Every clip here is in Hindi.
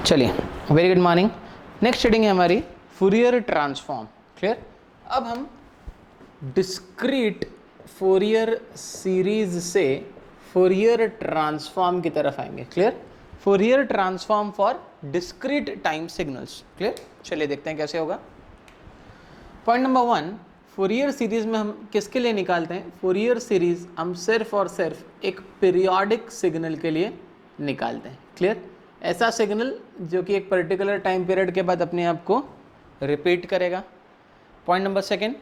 चलिए, very good morning. Next heading है हमारी फूरियर ट्रांसफॉर्म। क्लियर। अब हम डिस्क्रीट फूरियर सीरीज से फूरियर ट्रांसफॉर्म की तरफ आएंगे। Clear. Fourier transform for discrete time signals. Clear. चलिए देखते हैं कैसे होगा। पॉइंट नंबर 1, फूरियर सीरीज में हम किसके लिए निकालते हैं? फूरियर सीरीज हम सिर्फ और सिर्फ एक पीरियोडिक सिग्नल के लिए निकालते हैं। क्लियर। ऐसा सिग्नल जो कि एक पर्टिकुलर टाइम पीरियड के बाद अपने आप को रिपीट करेगा। पॉइंट नंबर 2,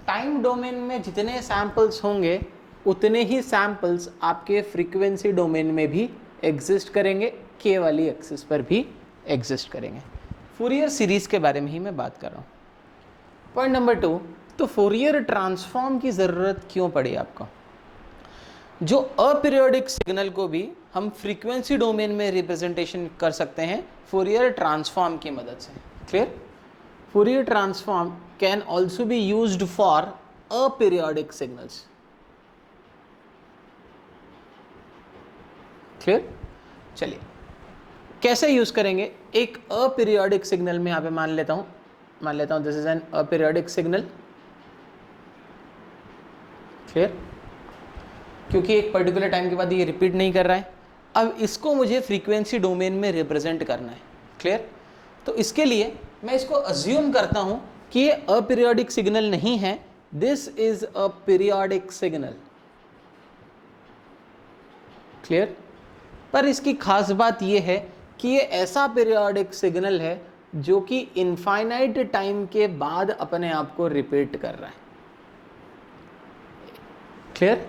टाइम डोमेन में जितने सैम्पल्स होंगे उतने ही सैम्पल्स आपके फ्रीक्वेंसी डोमेन में भी एग्जिस्ट करेंगे, के वाली एक्सिस पर भी एग्जिस्ट करेंगे। फूरियर सीरीज के बारे में ही मैं बात कर रहा हूँ। पॉइंट नंबर 2, तो फूरियर ट्रांसफॉर्म की ज़रूरत क्यों पड़ी आपको? जो अपीरियोडिक सिग्नल को भी हम फ्रीक्वेंसी डोमेन में रिप्रेजेंटेशन कर सकते हैं फूरियर ट्रांसफॉर्म की मदद से। Clear. Fourier transform can also be used for aperiodic signals. Clear. चलिए कैसे यूज करेंगे? एक अपीरियोडिक सिग्नल में यहाँ पे मान लेता हूँ this is an aperiodic signal. Clear. क्योंकि एक पर्टिकुलर टाइम के बाद ये रिपीट नहीं कर रहा है। अब इसको मुझे फ्रीक्वेंसी डोमेन में रिप्रेजेंट करना है। क्लियर। तो इसके लिए मैं इसको अज्यूम करता हूं कि ये अपीरियोडिक सिग्नल नहीं है, this is a periodic signal. Clear. पर इसकी खास बात यह है कि ये ऐसा पीरियोडिक सिग्नल है जो कि इनफाइनाइट टाइम के बाद अपने आप को रिपीट कर रहा है। क्लियर।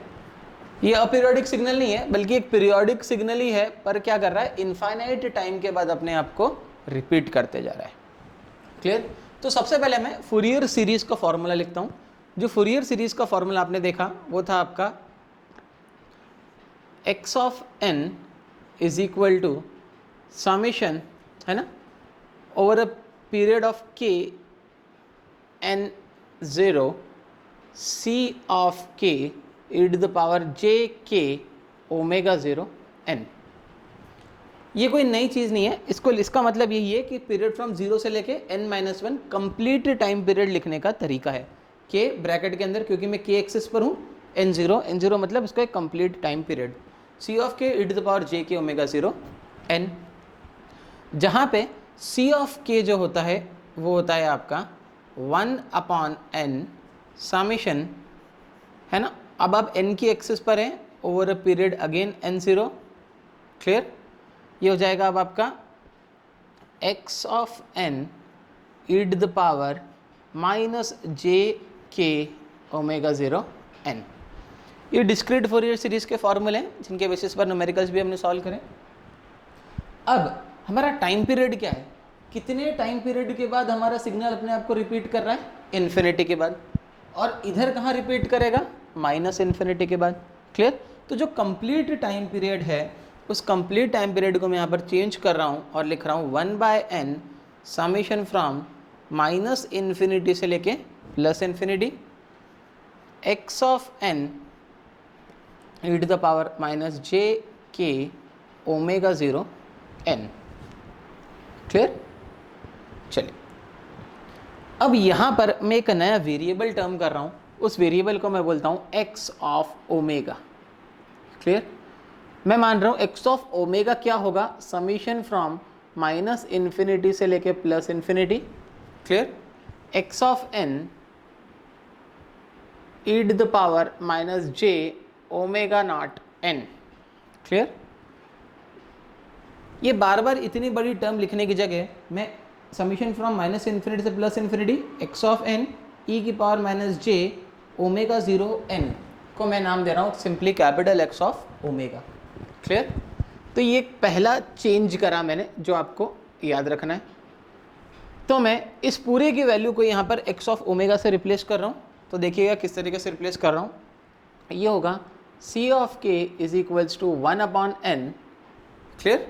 ये अपीरियोडिक सिग्नल नहीं है बल्कि एक पीरियोडिक सिग्नल ही है, पर क्या कर रहा है? इनफाइनाइट टाइम के बाद अपने आप को रिपीट करते जा रहा है। क्लियर। तो सबसे पहले मैं फूरियर सीरीज का फॉर्मूला लिखता हूं। जो फूरियर सीरीज का फॉर्मूला आपने देखा वो था आपका x of n is equal to summation, है ना, over a period of k n0 c of k e to the power j k omega 0 n। ये कोई नई चीज़ नहीं है। इसका मतलब यही है कि पीरियड फ्रॉम 0 से लेके n-1 कंप्लीट टाइम पीरियड लिखने का तरीका है। के ब्रैकेट के अंदर, क्योंकि मैं के एक्सिस पर हूँ, n0 मतलब इसका एक complete time period, c of k e to the power j k omega 0 n, जहाँ पे c ऑफ k जो होता है वो होता है आपका 1/n समेशन, है ना। अब आप n की एक्सिस पर हैं, over a period again n0। Clear. ये हो जाएगा अब आपका x of n e to the power minus जे के ओमेगा 0 n। ये डिस्क्रीट फूरियर सीरीज के फॉर्मूले हैं जिनके बेसिस पर न्यूमेरिकल्स भी हमने सॉल्व करें। अब हमारा टाइम पीरियड क्या है? कितने टाइम पीरियड के बाद हमारा सिग्नल अपने आप को रिपीट कर रहा है? इन्फिनिटी के बाद। और इधर कहाँ रिपीट करेगा? माइनस इन्फिनिटी के बाद। क्लियर। तो जो कंप्लीट टाइम पीरियड है उस कंप्लीट टाइम पीरियड को मैं यहाँ पर चेंज कर रहा हूँ और लिख रहा हूँ 1/n summation from minus infinity से लेके plus infinity x of n e to the power minus जे के ओमेगा 0 n। क्लियर। चलिए अब यहाँ पर मैं एक नया वेरिएबल टर्म कर रहा हूँ, उस वेरिएबल को मैं बोलता हूँ x ऑफ ओमेगा। क्लियर। मैं मान रहा हूँ x ऑफ ओमेगा क्या होगा? समीशन फ्रॉम माइनस इन्फिनिटी से लेके plus infinity. Clear. x of n e to the power minus j omega not n। Clear. ये बार बार इतनी बड़ी टर्म लिखने की जगह मैं समीशन फ्रॉम माइनस इन्फिनिटी से plus infinity x of n e की power minus j omega 0 n को मैं नाम दे रहा हूँ simply capital X of omega. Clear. तो ये पहला चेंज करा मैंने जो आपको याद रखना है। तो मैं इस पूरे की वैल्यू को यहाँ पर x ऑफ ओमेगा से रिप्लेस कर रहा हूँ। तो देखिएगा किस तरीके से रिप्लेस कर रहा हूँ। ये होगा c of k is equals to 1/n। Clear.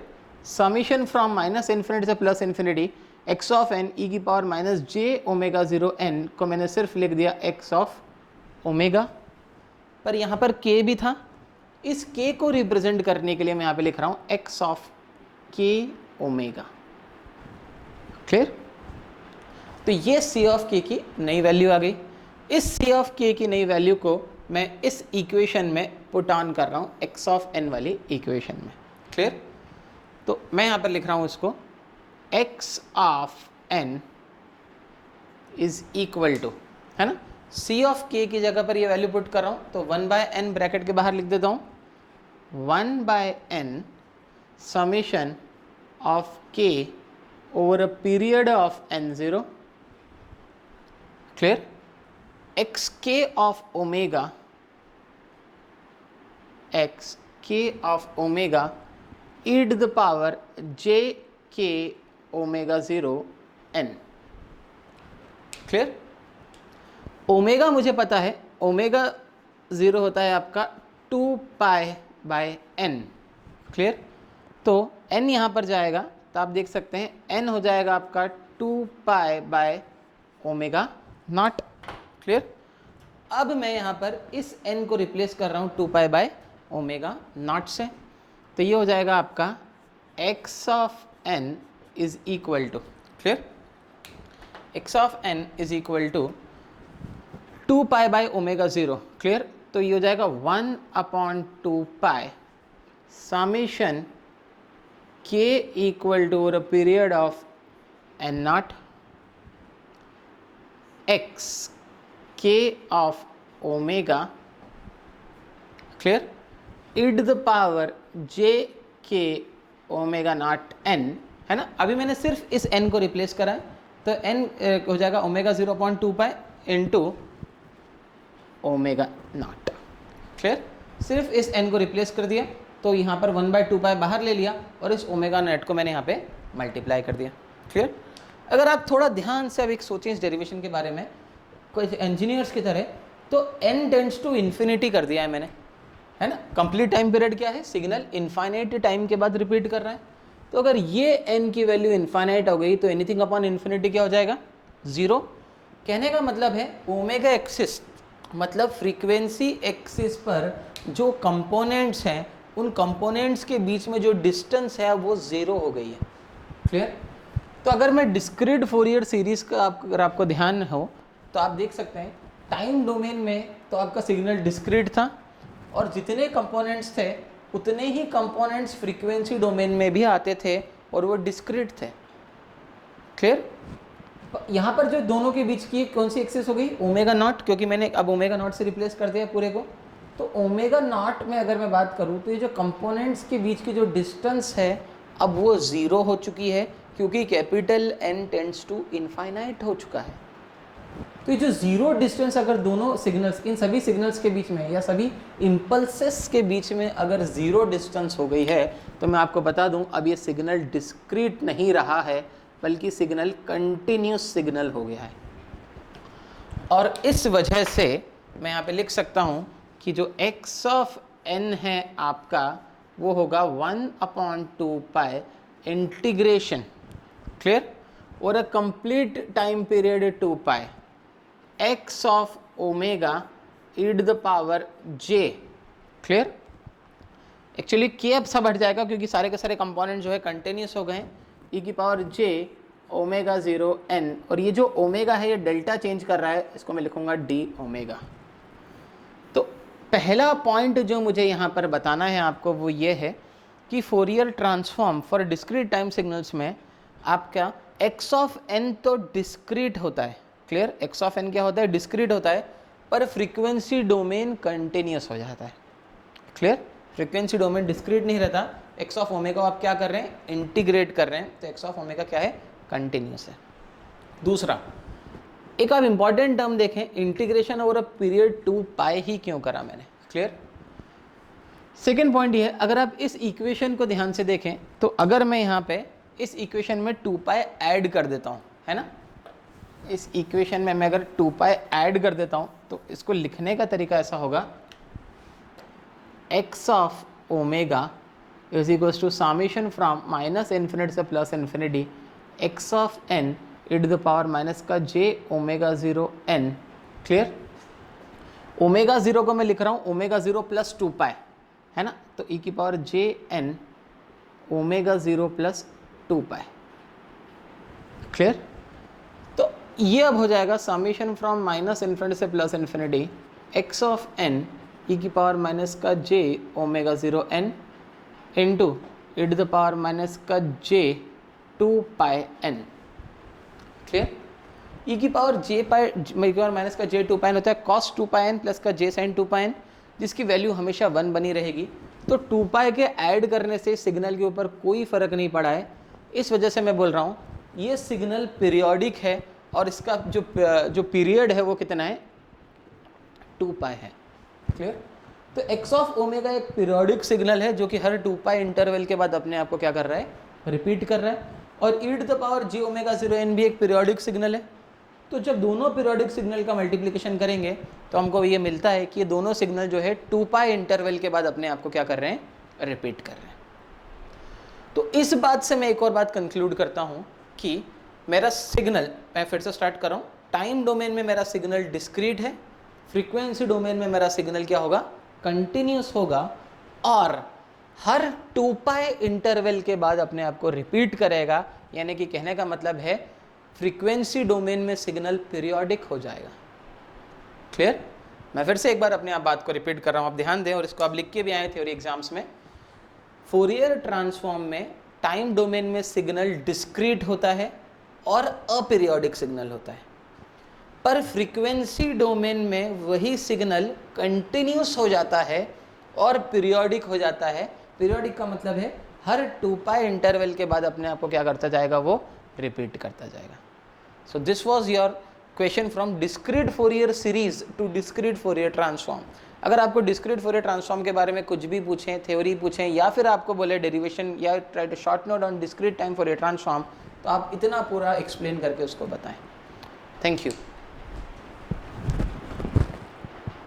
Summation from minus infinity से plus infinity x of n e की power minus j omega 0 n को मैंने सिर्फ लिख दिया x ऑफ ओमेगा, पर यहाँ पर k भी था। इस k को रिप्रेजेंट करने के लिए मैं यहाँ पे लिख रहा हूँ x of k omega. Clear? तो ये सी ऑफ के की नई वैल्यू आ गई। इस सी ऑफ के की नई वैल्यू को मैं इस इक्वेशन में पुट ऑन कर रहा हूँ एक्स ऑफ एन वाली इक्वेशन में। क्लियर? तो मैं यहाँ पर लिख रहा हूँ इसको X of N is equal to, है ना, सी ऑफ के की जगह पर ये वैल्यू पुट कर रहा हूँ तो 1/n ब्रैकेट के बाहर लिख देता हूँ, 1/n summation of k over a period of n0, clear, xk of omega e to the power jk omega 0 n, clear? Omega मुझे पता है, ओमेगा 0 होता है आपका 2π/n, क्लियर? तो n यहाँ पर जाएगा तो आप देख सकते हैं n हो जाएगा आपका 2π/ω0, क्लियर? अब मैं यहाँ पर इस n को रिप्लेस कर रहा हूँ 2π/ω0 से, तो ये हो जाएगा आपका x of n is equal to, clear, x of n is equal to 2π/ω0, clear? तो ये हो जाएगा 1/2π summation k equal to over a period of n0 x k of omega, clear, e to the power j k omega not n, है ना। अभी मैंने सिर्फ इस n को रिप्लेस करा है तो n हो जाएगा omega 0.2π into omega naught, clear? सिर्फ इस n को रिप्लेस कर दिया तो यहाँ पर 1/2π बाहर ले लिया और इस ओमेगा नॉट को मैंने यहाँ पे मल्टीप्लाई कर दिया, क्लियर? अगर आप थोड़ा ध्यान से अब एक सोचें इस डेरिवेशन के बारे में कोई इंजीनियर्स की तरह, तो n टेंड्स टू इन्फिनिटी कर दिया है मैंने, है ना। कंप्लीट टाइम पीरियड क्या है? सिग्नल इनफाइनाइट टाइम के बाद रिपीट कर रहा है, तो अगर ये n की वैल्यू इनफाइनाइट हो गई तो एनीथिंग अपॉन इन्फिनिटी क्या हो जाएगा? 0। कहने का मतलब है ओमेगा एक्सिस मतलब फ्रीक्वेंसी एक्सिस पर जो कंपोनेंट्स हैं उन कंपोनेंट्स के बीच में जो डिस्टेंस है वो 0 हो गई है, क्लियर? तो अगर मैं डिस्क्रीट फोरियर सीरीज का अगर आपको ध्यान हो तो आप देख सकते हैं टाइम डोमेन में तो आपका सिग्नल डिस्क्रीट था और जितने कंपोनेंट्स थे उतने ही कंपोनेंट्स फ्रीक्वेंसी डोमेन में भी आते थे और वो डिस्क्रीट थे, क्लियर? यहाँ पर जो दोनों के बीच की कौन सी एक्सिस हो गई? ओमेगा नॉट, क्योंकि मैंने अब ओमेगा नॉट से रिप्लेस कर दिया पूरे को। तो ओमेगा नॉट में अगर मैं बात करूँ तो ये जो कंपोनेंट्स के बीच की जो डिस्टेंस है अब वो 0 हो चुकी है क्योंकि capital N tends to infinite हो चुका है। तो ये जो 0 डिस्टेंस अगर दोनों सिग्नल्स, इन सभी सिग्नल्स के बीच में या सभी इम्पल्सेस के बीच में अगर 0 डिस्टेंस हो गई है तो मैं आपको बता दूं अब ये सिग्नल डिस्क्रीट नहीं रहा है बल्कि सिग्नल कंटिन्यूस सिग्नल हो गया है। और इस वजह से मैं यहाँ पे लिख सकता हूँ कि जो x ऑफ n है आपका वो होगा 1/2π इंटीग्रेशन, क्लियर, और a complete time period 2π x of omega e to the power j, clear? Actually k अब सब हट जाएगा क्योंकि सारे के सारे कंपोनेंट जो है कंटिन्यूस हो गए, e की पावर j ओमेगा 0 n, और ये जो ओमेगा है ये डेल्टा चेंज कर रहा है, इसको मैं लिखूंगा d ओमेगा। तो पहला पॉइंट जो मुझे यहाँ पर बताना है आपको वो ये है कि Fourier transform for discrete time signals में आपका x ऑफ n तो डिस्क्रीट होता है, क्लियर? x ऑफ n क्या होता है? डिस्क्रीट होता है, पर फ्रीक्वेंसी डोमेन कंटिन्यूस हो जाता है, क्लियर? फ्रीक्वेंसी डोमेन डिस्क्रीट नहीं रहता। x ऑफ ओमेगा आप क्या कर रहे हैं? इंटीग्रेट कर रहे हैं, तो x ऑफ ओमेगा क्या है? कंटिन्यूस है। दूसरा एक आप इंपॉर्टेंट टर्म देखें, इंटीग्रेशन ओवर अ पीरियड 2π ही क्यों करा मैंने, क्लियर? सेकेंड पॉइंट ये है, अगर आप इस इक्वेशन को ध्यान से देखें तो अगर मैं यहाँ पे इस इक्वेशन में 2π ऐड कर देता हूँ, है ना, इस इक्वेशन में मैं अगर 2π ऐड कर देता हूँ तो इसको लिखने का तरीका ऐसा होगा, x of omega is equals to summation from -∞ से +∞ x of n e to the power minus का j omega 0 n, clear? Omega 0 को मैं लिख रहा हूँ ओमेगा 0 + 2π, है ना, तो e की पावर j n ओमेगा 0 + 2π, क्लियर? तो ये अब हो जाएगा समीशन फ्रॉम माइनस इन्फिनिटी से plus infinity x of n e की power minus k j omega 0 n into e to the power minus k j 2 pi N. Clear? ई की पावर जे पाई माइनस का जे 2 पाई होता है कॉस 2 पाई एन प्लस का जे साइन 2 पाई एन, जिसकी वैल्यू हमेशा 1 बनी रहेगी। तो 2 पाई के ऐड करने से सिग्नल के ऊपर कोई फ़र्क नहीं पड़ा है, इस वजह से मैं बोल रहा हूँ ये सिग्नल पीरियोडिक है और इसका जो पीरियड है वो कितना है, 2 पाई है। क्लियर? तो एक्स ऑफ ओमेगा एक पीरियोडिक सिग्नल है जो कि हर 2 पाई इंटरवल के बाद अपने आप को क्या कर रहा है, रिपीट कर रहा है। और e to the power j omega 0 n भी एक पीरियोडिक सिग्नल है। तो जब दोनों पीरियोडिक सिग्नल का मल्टीप्लिकेशन करेंगे तो हमको ये मिलता है कि ये दोनों सिग्नल जो है 2 पाई इंटरवल के बाद अपने आप को क्या कर रहे हैं, रिपीट कर रहे हैं। तो इस बात से मैं एक और बात कंक्लूड करता हूँ कि मेरा सिग्नल, मैं फिर से स्टार्ट कर रहा हूँ, टाइम डोमेन में मेरा सिग्नल डिस्क्रीट है, फ्रीक्वेंसी डोमेन में मेरा सिग्नल क्या होगा, कंटिन्यूस होगा, और हर 2 पाई इंटरवल के बाद अपने आप को रिपीट करेगा। यानी कि कहने का मतलब है फ्रीक्वेंसी डोमेन में सिग्नल पीरियोडिक हो जाएगा। क्लियर? मैं फिर से एक बार अपने आप बात को रिपीट कर रहा हूँ, आप ध्यान दें, और इसको आप लिख के भी आए थ्योरी एग्जाम्स में। फोरियर ट्रांसफॉर्म में टाइम डोमेन में सिग्नल डिस्क्रीट होता है और अपीरियोडिक सिग्नल होता है, पर फ्रीक्वेंसी डोमेन में वही सिग्नल कंटिन्यूस हो जाता है और पीरियोडिक हो जाता है। पीरियोडिक का मतलब है हर 2 पाई इंटरवल के बाद अपने आप को क्या करता जाएगा, वो रिपीट करता जाएगा। So this was your question from discrete Fourier series to discrete Fourier transform. अगर आपको डिस्क्रीट फोरियर ट्रांसफॉर्म के बारे में कुछ भी पूछें, थ्योरी पूछें, या फिर आपको बोले डेरिवेशन या try to short note on discrete time Fourier transform, तो आप इतना पूरा एक्सप्लेन करके उसको बताएं। Thank you.